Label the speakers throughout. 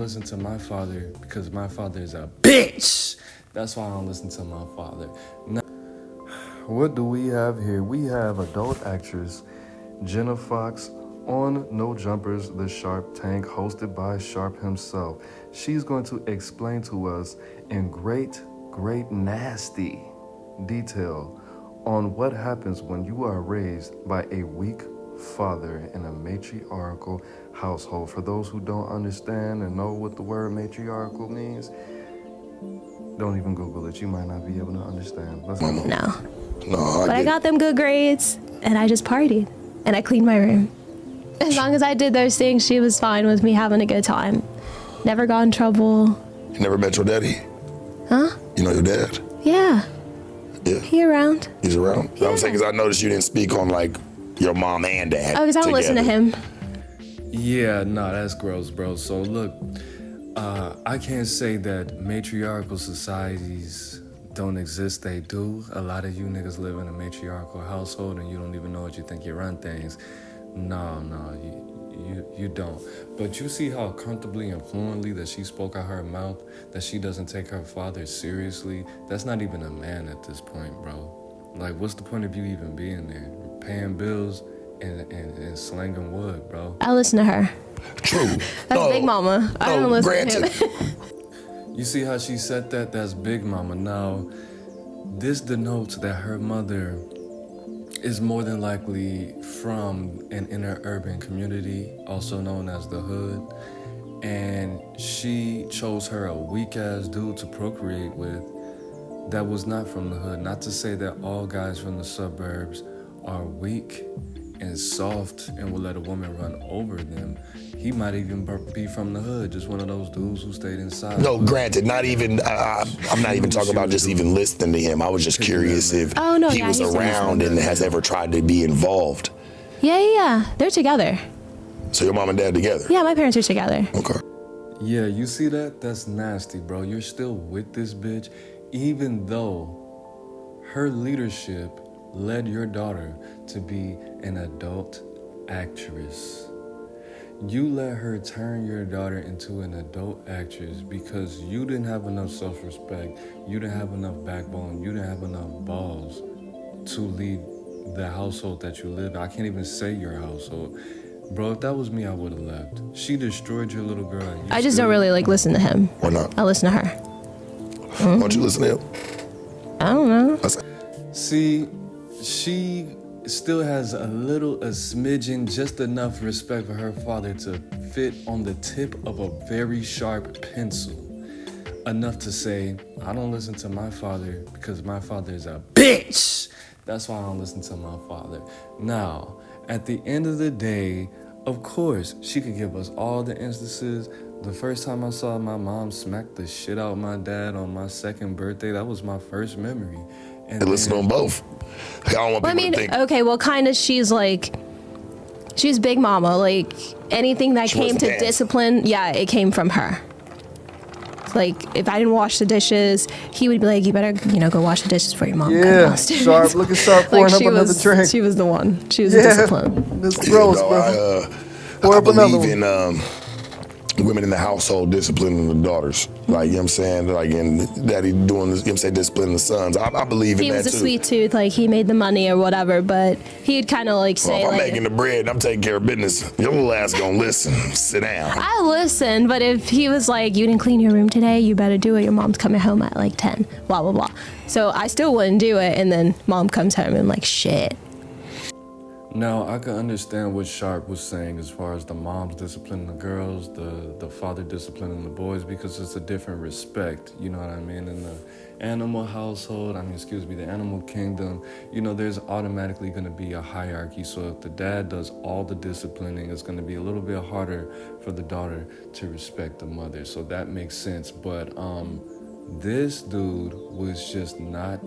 Speaker 1: listen to my father because my father is a bitch. That's why I don't listen to my father. Now, what do we have here? We have adult actress Jenna Foxx on No Jumpers, The Sharp Tank, hosted by Sharp himself. She's going to explain to us in great nasty detail on what happens when you are raised by a weak father in a matriarchal household. For those who don't understand and know what the word matriarchal means, don't even Google it. You might not be able to understand.
Speaker 2: No, but I got them good grades, and I just partied, and I cleaned my room. As long as I did those things, she was fine with me having a good time. Never got in trouble.
Speaker 3: You never met your daddy?
Speaker 2: Huh?
Speaker 3: You know your dad?
Speaker 2: Yeah.
Speaker 3: Yeah.
Speaker 2: He around.
Speaker 3: He's around?
Speaker 2: Yeah.
Speaker 3: I'm saying because I noticed you didn't speak on, like, your mom and dad.
Speaker 2: Oh, because I don't listen to him.
Speaker 1: Yeah, no, that's gross, bro. So look, I can't say that matriarchal societies don't exist. They do. A lot of you niggas live in a matriarchal household and you don't even know what you think you run things. No, you don't. But you see how comfortably and fluently that she spoke out her mouth, that she doesn't take her father seriously. That's not even a man at this point, bro. Like, what's the point of you even being there? Paying bills and slanging wood, bro.
Speaker 2: I listen to her.
Speaker 3: True.
Speaker 2: That's Big Mama. I don't listen to him.
Speaker 1: You see how she said that? That's Big Mama. Now, this denotes that her mother is more than likely from an inner urban community, also known as the hood. And she chose her a weak-ass dude to procreate with that was not from the hood. Not to say that all guys from the suburbs are weak and soft and will let a woman run over them. He might even be from the hood, just one of those dudes who stayed inside.
Speaker 3: No, granted, not even, I'm not even talking about just even listening to him. I was just curious if he was around and has ever tried to be involved.
Speaker 2: Yeah. They're together.
Speaker 3: So your mom and dad together?
Speaker 2: Yeah, my parents are together.
Speaker 3: Okay.
Speaker 1: Yeah, you see that? That's nasty, bro. You're still with this bitch, even though her leadership led your daughter to be an adult actress. You let her turn your daughter into an adult actress because you didn't have enough self-respect, you didn't have enough backbone, you didn't have enough balls to lead the household that you live in. I can't even say your household. Bro, if that was me, I would have left. She destroyed your little girl.
Speaker 2: I just don't really listen to him.
Speaker 3: Why not?
Speaker 2: I listen to her.
Speaker 3: Why don't you listen to him?
Speaker 2: I don't know.
Speaker 1: See, she still has a smidgen, just enough respect for her father to fit on the tip of a very sharp pencil. Enough to say, I don't listen to my father because my father is a bitch. That's why I don't listen to my father. Now, at the end of the day, of course, she could give us all the instances. The first time I saw my mom smack the shit out of my dad on my second birthday, that was my first memory.
Speaker 3: And listen to them both. I don't want people to think.
Speaker 2: Okay, well, kind of, she's Big Mama. Like, anything that came to discipline, it came from her. Like, if I didn't wash the dishes, he would be like, you better, go wash the dishes for your mom.
Speaker 1: Yeah, Sharp, look at Sharp pouring up another drink.
Speaker 2: She was the one. She was the discipline.
Speaker 1: This is gross, bro.
Speaker 3: I believe in women in the household disciplining the daughters. Like, you know what I'm saying? Like, and daddy doing this, you know what I'm saying, disciplining the sons. I believe in that too.
Speaker 2: He was a sweet tooth, like, he made the money or whatever, but he'd kind of say,
Speaker 3: if I'm making the bread and I'm taking care of business, your little ass gonna listen. Sit down.
Speaker 2: I listen, but if he was like, you didn't clean your room today, you better do it. Your mom's coming home at like 10, blah, blah, blah. So I still wouldn't do it, and then mom comes home and I'm like, shit.
Speaker 1: Now, I can understand what Sharp was saying as far as the moms disciplining the girls, the father disciplining the boys, because it's a different respect, you know what I mean? In the animal household, the animal kingdom, there's automatically going to be a hierarchy. So if the dad does all the disciplining, it's going to be a little bit harder for the daughter to respect the mother. So that makes sense. But this dude was just not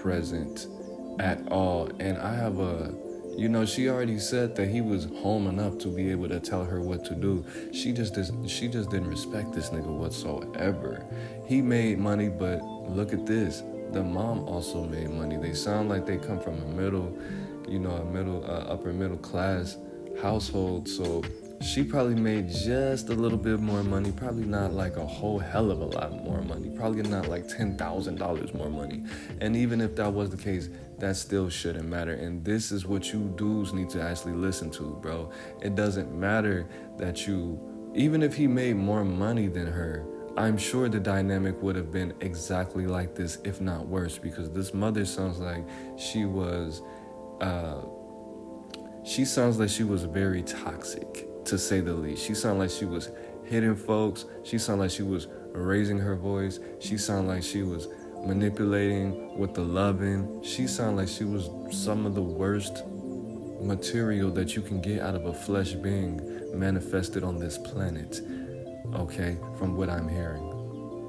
Speaker 1: present at all. And I have she already said that he was home enough to be able to tell her what to do. She just didn't respect this nigga whatsoever. He made money, but look at this. The mom also made money. They sound like they come from a upper middle class household. So she probably made just a little bit more money, probably not like a whole hell of a lot more money, probably not like $10,000 more money. And even if that was the case, that still shouldn't matter. And this is what you dudes need to actually listen to, bro. It doesn't matter that even if he made more money than her, I'm sure the dynamic would have been exactly like this, if not worse, because this mother sounds like she was very toxic, to say the least. She sounded like she was hitting folks. She sounded like she was raising her voice. She sounded like she was manipulating with the loving. She sounded like she was some of the worst material that you can get out of a flesh being manifested on this planet, okay, from what I'm hearing.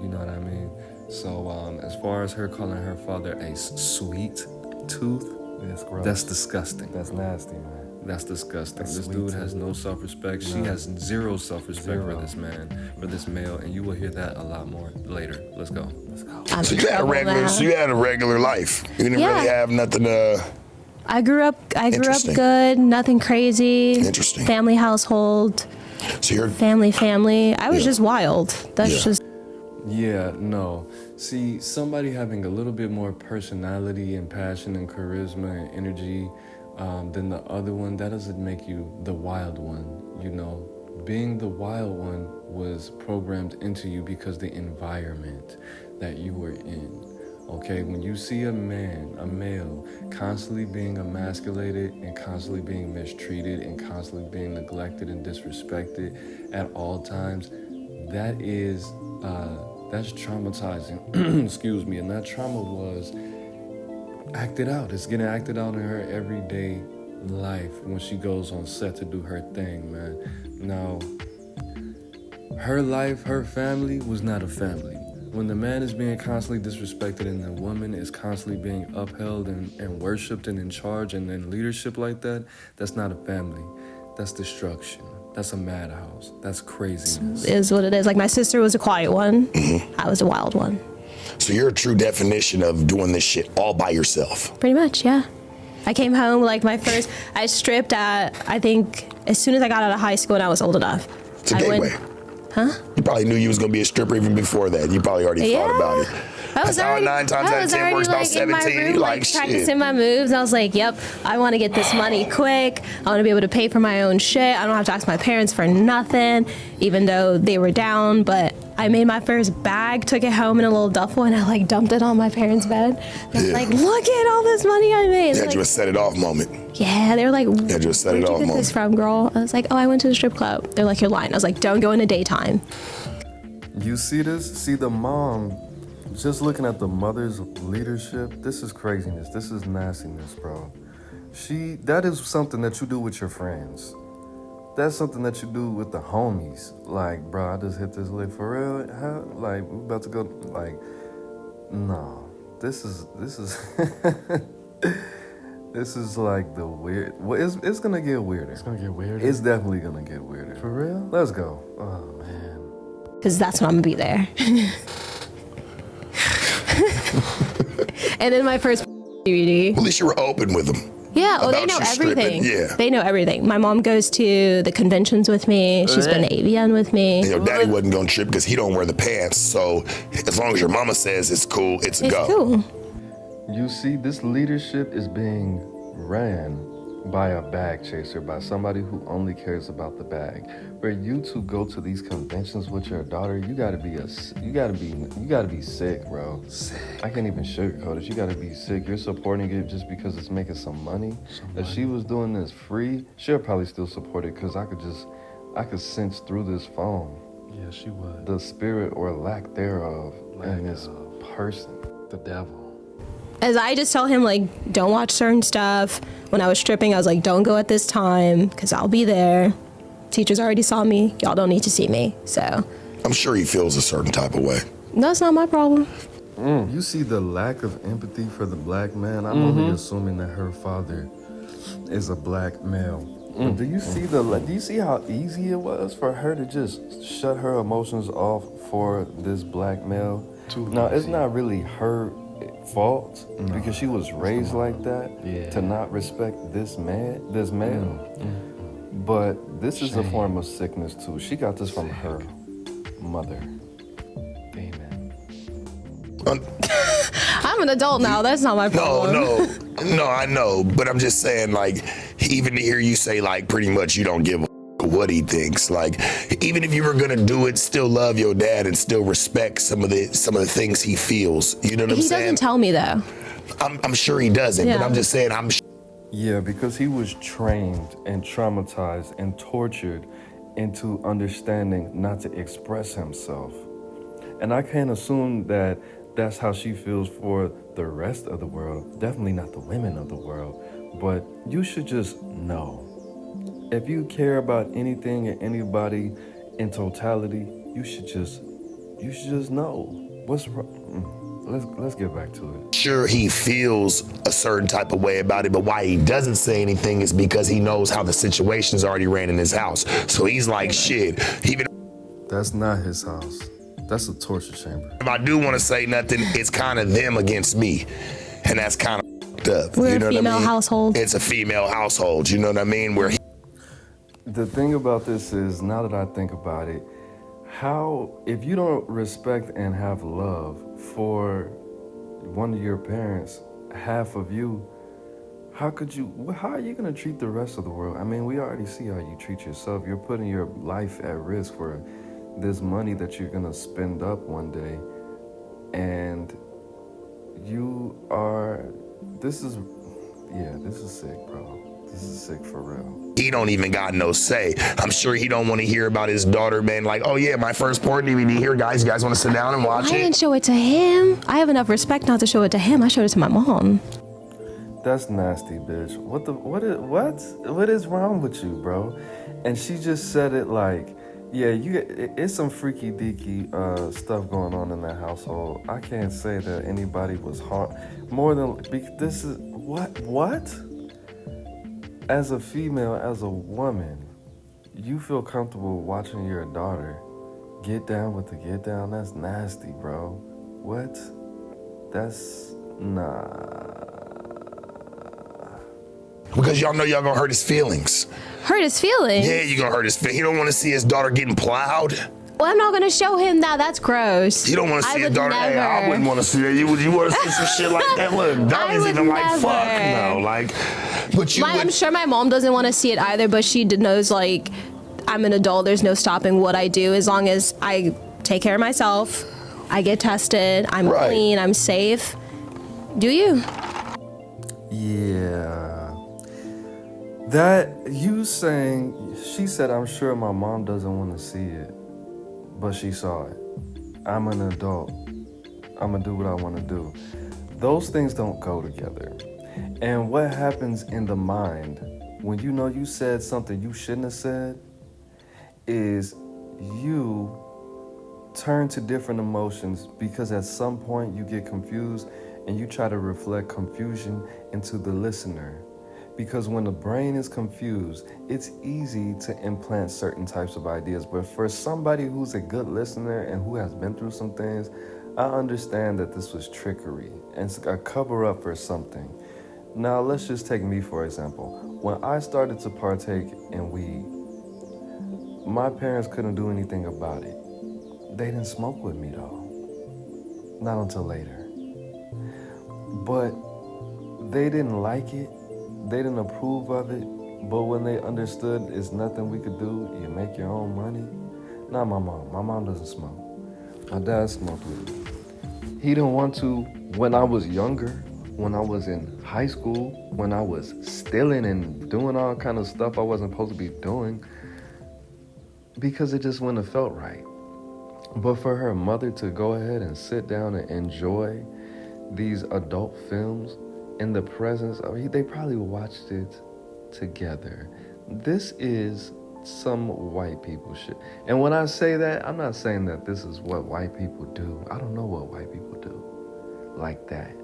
Speaker 1: You know what I mean? So as far as her calling her father a sweet tooth, that's disgusting.
Speaker 4: That's nasty, man.
Speaker 1: That's disgusting. This dude has no self-respect. She has zero self-respect for this man, for this male, and you will hear that a lot more later. Let's go.
Speaker 3: So you had a regular life. You didn't really have nothing
Speaker 2: I grew up good, nothing crazy.
Speaker 3: Interesting.
Speaker 2: Family household.
Speaker 3: So you're
Speaker 2: family. I was just wild. That's just.
Speaker 1: Yeah, no. See, somebody having a little bit more personality and passion and charisma and energy than the other one, that doesn't make you the wild one, you know. Being the wild one was programmed into you because the environment that you were in. Okay, when you see a male, constantly being emasculated and constantly being mistreated and constantly being neglected and disrespected at all times, that's traumatizing. Excuse me. And that trauma was acted out. It's getting acted out in her everyday life when she goes on set to do her thing, man. Now, her life, her family was not a family. When the man is being constantly disrespected and the woman is constantly being upheld and worshipped and in charge and in leadership like that, that's not a family. That's destruction. That's a madhouse. That's craziness.
Speaker 2: Is what it is. Like, my sister was a quiet one. I was a wild one.
Speaker 3: So you're a true definition of doing this shit all by yourself.
Speaker 2: Pretty much, yeah. I came home, like, I stripped at, I think, as soon as I got out of high school and I was old enough.
Speaker 3: It's a gateway. You probably knew you was going to be a stripper even before that. You probably already thought about it.
Speaker 2: That's how
Speaker 3: 9 times out of 10 works about 17.
Speaker 2: Room, like practicing my moves. I was like, yep, I want to get this money quick. I want to be able to pay for my own shit. I don't have to ask my parents for nothing, even though they were down. But I made my first bag, took it home in a little duffel, and I like dumped it on my parents' bed. I was like, look at all this money I made.
Speaker 3: You had
Speaker 2: like,
Speaker 3: you a set it off moment.
Speaker 2: Yeah, they were like,
Speaker 3: yeah, just set it off
Speaker 2: where'd you get this from, girl? I was like, oh, I went to the strip club. They're like, you're lying. I was like, don't go in the daytime.
Speaker 1: You see this? See the mom, just looking at the mother's leadership, this is craziness. This is nastiness, bro. That is something that you do with your friends. That's something that you do with the homies. Like, bro, I just hit this lick for real. How? Like, we about to go, like, no. This is this is like the weird, well, it's gonna get weirder.
Speaker 4: It's gonna get weirder?
Speaker 1: It's definitely gonna get weirder.
Speaker 4: For real?
Speaker 1: Let's go. Oh, man.
Speaker 2: Because that's when I'm gonna be there. And then my first DVD.
Speaker 3: Well, at least you were open with them.
Speaker 2: Yeah, oh, they know everything.
Speaker 3: Yeah.
Speaker 2: They know everything. My mom goes to the conventions with me. She's been to AVN with me.
Speaker 3: And your daddy wasn't gonna trip because he don't wear the pants. So as long as your mama says it's cool, it's a go.
Speaker 2: Cool.
Speaker 1: You see, this leadership is being ran by a bag chaser, by somebody who only cares about the bag. For you to go to these conventions with your daughter, you gotta be sick, bro. Sick. I can't even sugarcoat it. You gotta be sick. You're supporting it just because it's making some money. If she was doing this free, she'll probably still support it because I could sense through this phone.
Speaker 4: Yeah, she would.
Speaker 1: The spirit or lack thereof in this person.
Speaker 4: The devil.
Speaker 2: As I just tell him, like, don't watch certain stuff. When I was stripping, I was like, don't go at this time because I'll be there. Teachers already saw me. Y'all don't need to see me. So
Speaker 3: I'm sure he feels a certain type of way.
Speaker 2: That's not my problem.
Speaker 1: You see the lack of empathy for the black man. I'm only assuming that her father is a black male. Do you see how easy it was for her to just shut her emotions off for this black male? Now, it's not really her fault because she was raised like that to not respect this male. But this is a form of sickness too. She got this from her mother. Amen.
Speaker 2: I'm an adult now. That's not my problem.
Speaker 3: No, I know. But I'm just saying, like, even to hear you say, like, pretty much you don't give a what he thinks. Like, even if you were gonna do it, still love your dad and still respect some of the things he feels. You know what I'm saying?
Speaker 2: He doesn't tell me though.
Speaker 3: I'm sure he doesn't, but I'm just saying
Speaker 1: Yeah, because he was trained and traumatized and tortured into understanding not to express himself. And I can't assume that that's how she feels for the rest of the world. Definitely not the women of the world. But you should just know. If you care about anything and anybody in totality, you should just know what's wrong. Let's get back to it.
Speaker 3: sure he feels a certain type of way about it, but why he doesn't say anything is because he knows how the situation's already ran in his house. So he's like, shit, even
Speaker 1: That's not his house. That's a torture chamber.
Speaker 3: if I do want to say nothing, it's kind of them against me. And that's kind of fucked up.
Speaker 2: We're
Speaker 3: you know
Speaker 2: a female
Speaker 3: what I mean?
Speaker 2: household.
Speaker 3: It's a female household, you know what I mean? Where
Speaker 1: The thing about this is, now that I think about it, how, if you don't respect and have love for one of your parents, half of you, how are you going to treat the rest of the world? I mean, we already see how you treat yourself. You're putting your life at risk for this money that you're going to spend up one day. And this is sick, bro. This is sick for real.
Speaker 3: he don't even got no say. I'm sure he don't want to hear about his daughter being like, oh yeah, my first porn DVD here, guys. You guys want to sit down and watch
Speaker 2: I
Speaker 3: it?
Speaker 2: didn't show it to him. I have enough respect not to show it to him. I showed it to my mom.
Speaker 1: That's nasty, bitch. What is wrong with you, bro? And she just said it like, yeah, it's some freaky deaky stuff going on in that household. I can't say that anybody was harmed more than this is what? As a female, as a woman, you feel comfortable watching your daughter get down with the get down? That's nasty, bro. What? That's nah.
Speaker 3: Because y'all know y'all gonna hurt his feelings.
Speaker 2: Hurt his feelings?
Speaker 3: Yeah, you gonna hurt his feelings. He don't want to see his daughter getting plowed.
Speaker 2: Well, I'm not going to show him that. That's gross.
Speaker 3: You don't want to see his daughter.
Speaker 2: Never.
Speaker 3: Hey, I wouldn't want to see that. You want to see some shit like that? Look, Donnie's even like, fuck no. Like, but you
Speaker 2: I'm sure my mom doesn't want to see it either, but she knows, like, I'm an adult. There's no stopping what I do as long as I take care of myself. I get tested. I'm clean. I'm safe. Do you?
Speaker 1: Yeah. That you saying, she said, I'm sure my mom doesn't want to see it, but she saw it. I'm an adult. I'm going to do what I want to do. Those things don't go together. And what happens in the mind when you know you said something you shouldn't have said is you turn to different emotions because at some point you get confused and you try to reflect confusion into the listener. Because when the brain is confused, it's easy to implant certain types of ideas. But for somebody who's a good listener and who has been through some things, I understand that this was trickery and it's a cover up for something. Now, let's just take me, for example. When I started to partake in weed, my parents couldn't do anything about it. They didn't smoke with me, though. Not until later. But they didn't like it. They didn't approve of it, but when they understood it's nothing we could do, you make your own money. Not my mom. My mom doesn't smoke. My dad smoked with me. He didn't want to when I was younger, when I was in high school, when I was stealing and doing all kind of stuff I wasn't supposed to be doing, because it just wouldn't have felt right. But for her mother to go ahead and sit down and enjoy these adult films, in the presence of, they probably watched it together. This is some white people shit. And when I say that, I'm not saying that this is what white people do. I don't know what white people do like that.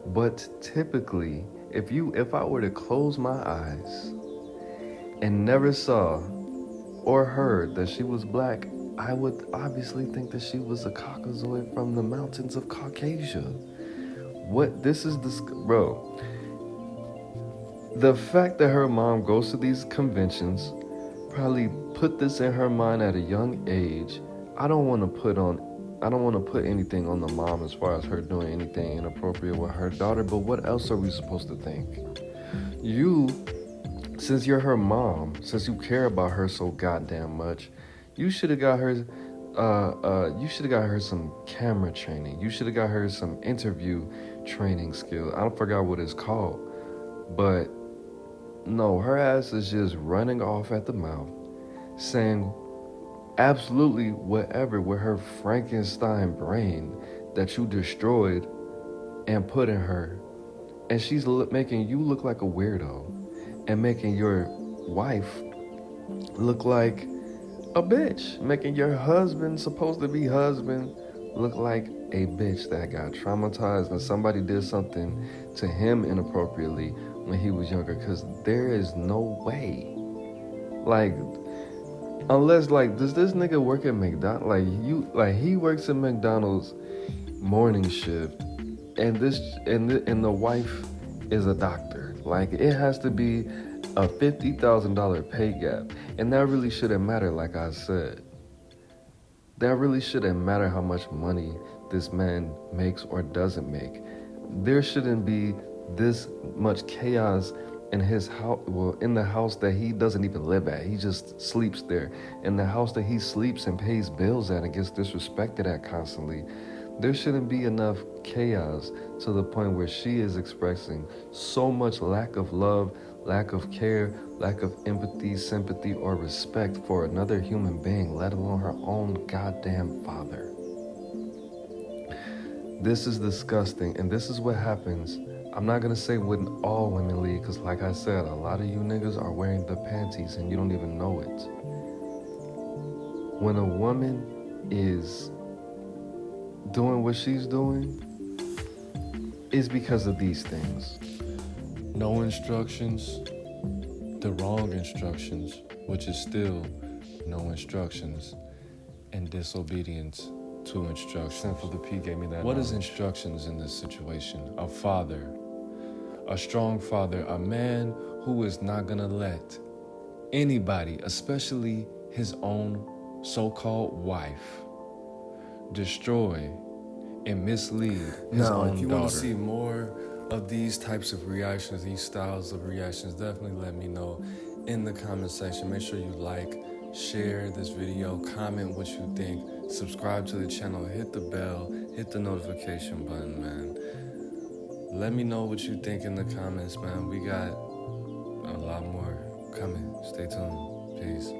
Speaker 1: But typically, if I were to close my eyes and never saw or heard that she was black, I would obviously think that she was a Caucasoid from the mountains of Caucasia. What this is this, bro.
Speaker 4: The fact that her mom goes to these conventions probably put this in her mind at a young age. I don't want to put anything on the mom as far as her doing anything inappropriate with her daughter, but what else are we supposed to think? You, since you're her mom, since you care about her so goddamn much, you should have got her some camera training. You should have got her some interview training skills. I forgot what it's called. But no, her ass is just running off at the mouth, saying absolutely whatever with her Frankenstein brain that you destroyed and put in her. And she's making you look like a weirdo and making your wife look like a bitch, making your husband, supposed to be husband, look like a bitch that got traumatized and somebody did something to him inappropriately when he was younger. Because there is no way, like, unless, like, does this nigga work at McDonald's? He works at McDonald's morning shift, and the wife is a doctor. Like, it has to be a $50,000 pay gap, and that really shouldn't matter. Like I said, that really shouldn't matter how much money this man makes or doesn't make. There shouldn't be this much chaos in his house, well, in the house that he doesn't even live at. He just sleeps there. In the house that he sleeps and pays bills at and gets disrespected at constantly. There shouldn't be enough chaos to the point where she is expressing so much lack of love, lack of care, lack of empathy, sympathy, or respect for another human being, let alone her own goddamn father. This is disgusting, and this is what happens. I'm not gonna say when all women leave, because like I said, a lot of you niggas are wearing the panties and you don't even know it. When a woman is doing what she's doing, is because of these things.
Speaker 1: No instructions, the wrong instructions, which is still no instructions, and disobedience to instructions.
Speaker 4: Sinful the P gave me that.
Speaker 1: What is instructions in this situation? A father, a strong father, a man who is not gonna let anybody, especially his own so-called wife, destroy and mislead his
Speaker 4: Now,
Speaker 1: own
Speaker 4: if you
Speaker 1: daughter.
Speaker 4: wanna
Speaker 1: See more of these types of reactions, these styles of reactions, definitely let me know in the comment section. Make sure you like, share this video, comment what you think, subscribe to the channel, hit the bell, hit the notification button, man. Let me know what you think in the comments, man. We got a lot more coming. Stay tuned. Peace.